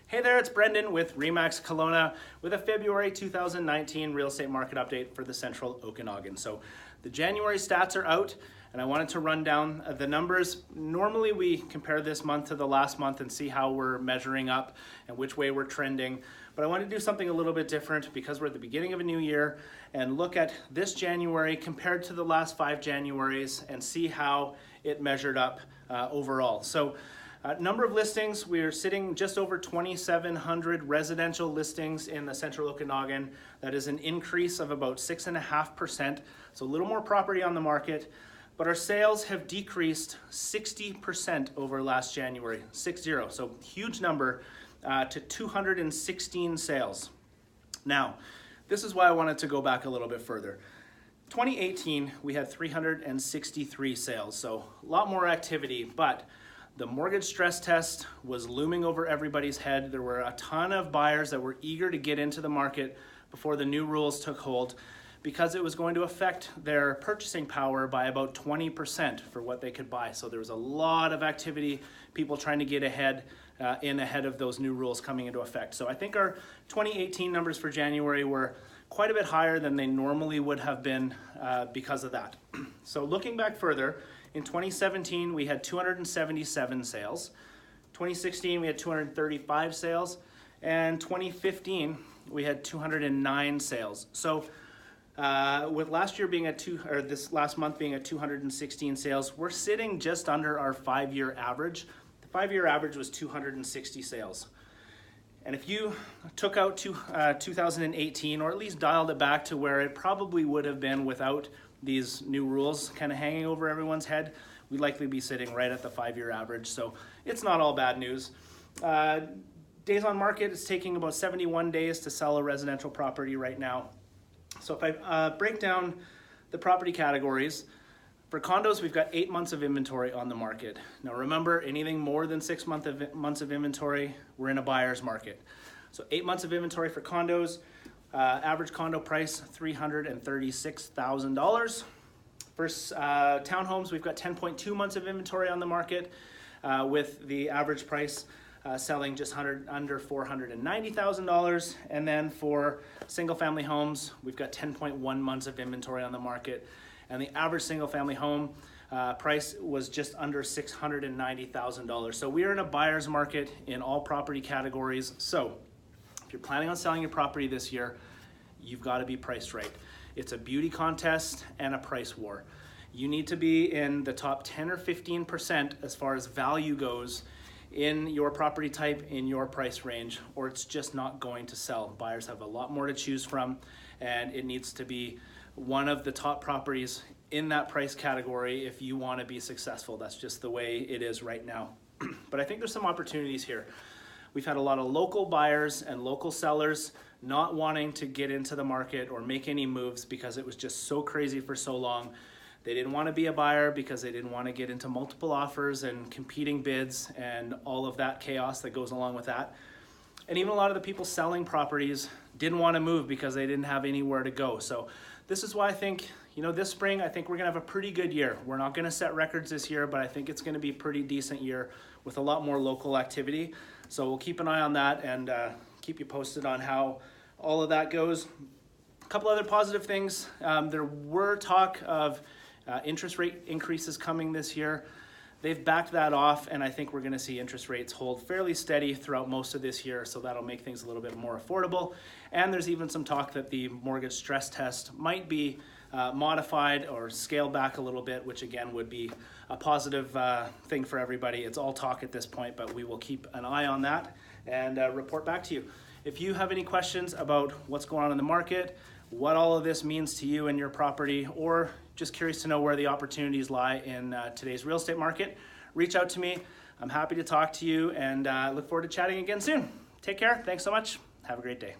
Hey there, it's Brendan with RE/MAX Kelowna with a February 2019 real estate market update for the Central Okanagan. So the January stats are out and I wanted to run down the numbers. Normally we compare this month to the last month and see how we're measuring up and which way we're trending. But I want to do something a little bit different because we're at the beginning of a new year and look at this January compared to the last 5 Januaries and see how it measured up overall. So number of listings, we're sitting just over 2,700 residential listings in the Central Okanagan. That is an increase of about 6.5%, so a little more property on the market. But our sales have decreased 60% over last January, 60, so huge number to 216 sales. Now, this is why I wanted to go back a little bit further. 2018, we had 363 sales, so a lot more activity, but the mortgage stress test was looming over everybody's head. There were a ton of buyers that were eager to get into the market before the new rules took hold because it was going to affect their purchasing power by about 20% for what they could buy. So there was a lot of activity, people trying to get ahead of those new rules coming into effect. So I think our 2018 numbers for January were quite a bit higher than they normally would have been because of that. So looking back further, in 2017, we had 277 sales. 2016, we had 235 sales. And 2015, we had 209 sales. So with last year being this last month being at 216 sales, we're sitting just under our 5-year average. The 5-year average was 260 sales. And if you took out 2018, or at least dialed it back to where it probably would have been without these new rules kind of hanging over everyone's head, we'd likely be sitting right at the 5-year average. So it's not all bad news. Days on market is taking about 71 days to sell a residential property right now. So if I break down the property categories, for condos, we've got 8 months of inventory on the market. Now remember, anything more than 6 months of inventory, we're in a buyer's market. So 8 months of inventory for condos. Average condo price, $336,000. For townhomes, we've got 10.2 months of inventory on the market with the average price selling just under $490,000. And then for single family homes, we've got 10.1 months of inventory on the market. And the average single family home price was just under $690,000. So we are in a buyer's market in all property categories. So if you're planning on selling your property this year, you've got to be priced right. It's a beauty contest and a price war. You need to be in the top 10 or 15% as far as value goes in your property type, in your price range, or it's just not going to sell. Buyers have a lot more to choose from, and it needs to be one of the top properties in that price category if you want to be successful. That's just the way it is right now. But I think there's some opportunities here. We've had a lot of local buyers and local sellers not wanting to get into the market or make any moves because it was just so crazy for so long. They didn't want to be a buyer because they didn't want to get into multiple offers and competing bids and all of that chaos that goes along with that. And even a lot of the people selling properties didn't want to move because they didn't have anywhere to go. So this is why I think, this spring, I think we're going to have a pretty good year. We're not going to set records this year, but I think it's going to be a pretty decent year with a lot more local activity. So we'll keep an eye on that and keep you posted on how all of that goes. A couple other positive things. There were talk of interest rate increases coming this year. They've backed that off, and I think we're going to see interest rates hold fairly steady throughout most of this year, so that'll make things a little bit more affordable. And there's even some talk that the mortgage stress test might be modified or scaled back a little bit, which again would be a positive thing for everybody. It's all talk at this point, but we will keep an eye on that and report back to you. If you have any questions about what's going on in the market, what all of this means to you and your property, or just curious to know where the opportunities lie in today's real estate market, reach out to me. I'm happy to talk to you and look forward to chatting again soon. Take care. Thanks so much. Have a great day.